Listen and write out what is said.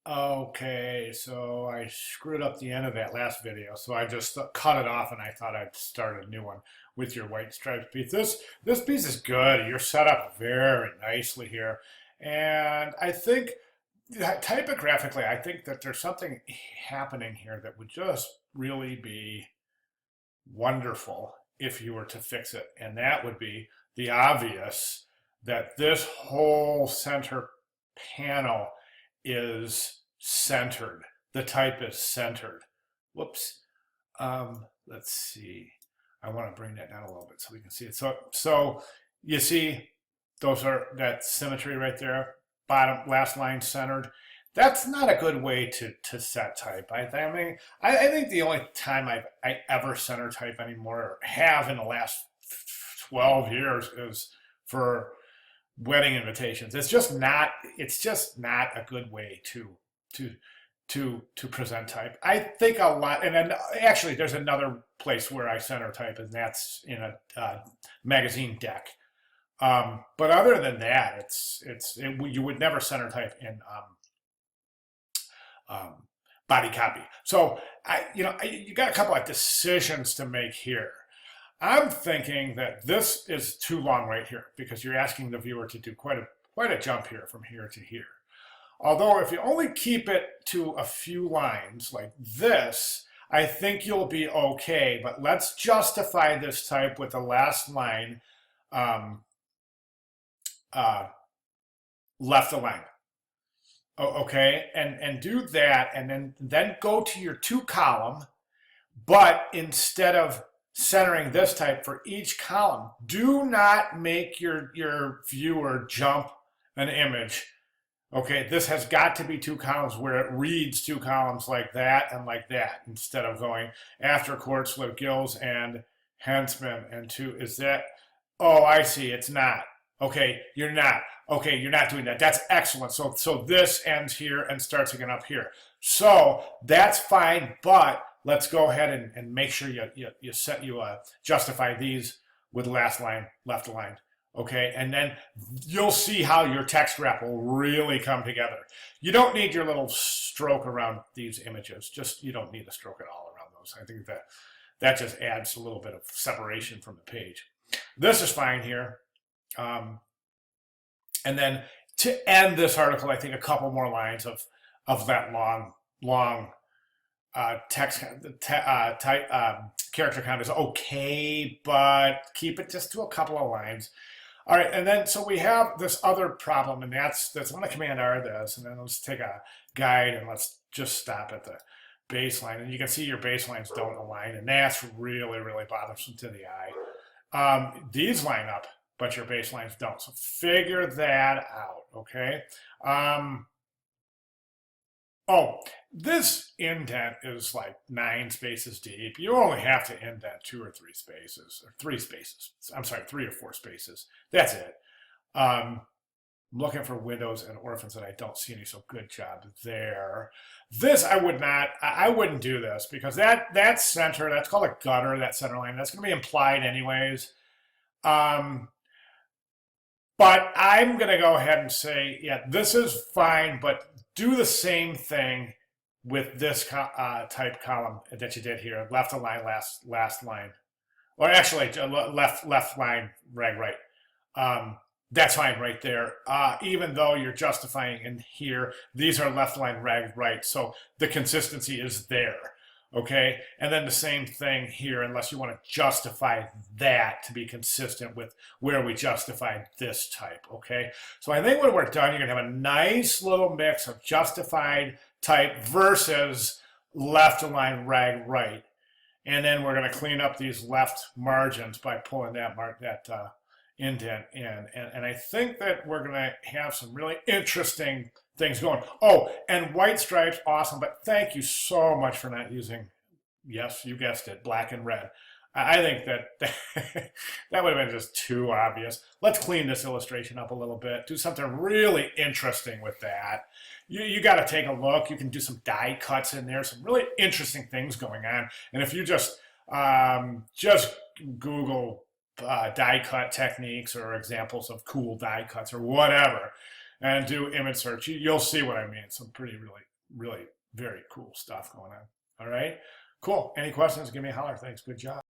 Okay, so I screwed up the end of that last video, so I just cut it off and I thought I'd start a new one with your white stripes piece. This piece is good. You're set up very nicely here. And I think typographically, I think that there's something happening here that would just really be wonderful if you were to fix it. And that would be the obvious that this whole center panel is centered. The type is centered. Whoops. Let's see. I want to bring that down a little bit so we can see it. So you see that symmetry right there. Bottom last line centered. That's not a good way to set type. I think the only time I ever center type anymore, or have in the last 12 years, is for wedding invitations. It's just not a good way to to present type. I think a lot, and then actually there's another place where I center type, and that's in a magazine deck. But other than that, you would never center type in um, body copy. So you got a couple of decisions to make here. I'm thinking that this is too long right here because you're asking the viewer to do quite a jump here from here to here. Although if you only keep it to a few lines like this, I think you'll be okay. But let's justify this type with the last line left aligned. Okay, and do that, and then go to your two column, but instead of centering this type for each column, do not make your viewer jump an image. Okay, this has got to be two columns where it reads two columns like that and like that, instead of going after court slip gills and henchman and two. Is that? Oh, I see. It's not. Okay, you're not. Okay, you're not doing that. That's excellent. So this ends here and starts again up here. So that's fine, but let's go ahead and make sure you justify these with last line left aligned. Okay, and then you'll see how your text wrap will really come together. You don't need your little stroke around these images. You don't need a stroke at all around those. I think that just adds a little bit of separation from the page. This is fine here. And then to end this article, I think a couple more lines of that long text character count is okay, but keep it just to a couple of lines. All right, and then so we have this other problem, and that's I'm gonna Command R this, and then let's take a guide and let's just stop at the baseline, and you can see your baselines don't align, and that's really bothersome to the eye. These line up, but your baselines don't. So figure that out, okay? Oh, this indent is like 9 spaces deep. You only have to indent 2 or 3 spaces, or 3 spaces. I'm sorry, 3 or 4 spaces. That's it. I'm looking for widows and orphans, and I don't see any, so good job there. This I wouldn't do this because that center, that's called a gutter, that center line, that's going to be implied anyways. But I'm going to go ahead and say, yeah, this is fine, but do the same thing with this type column that you did here. Left align, last line. Or actually, left line, right. That's fine right there. Even though you're justifying in here, these are left line, right. So the consistency is there. Okay, and then the same thing here, unless you want to justify that to be consistent with where we justified this type. Okay, so I think when we're done, you're gonna have a nice little mix of justified type versus left align right, and then we're gonna clean up these left margins by pulling that indent in, and I think that we're gonna have some really interesting things going. Oh, and white stripes, awesome, but thank you so much for not using, yes, you guessed it, black and red. I think that that would have been just too obvious. Let's clean this illustration up a little bit, do something really interesting with that. You got to take a look. You can do some die cuts in there, some really interesting things going on. And if you just Google die cut techniques or examples of cool die cuts or whatever, and do image search, you'll see what I mean. Some pretty really really very cool stuff going on. All right, cool. Any questions? Give me a holler. Thanks. Good job.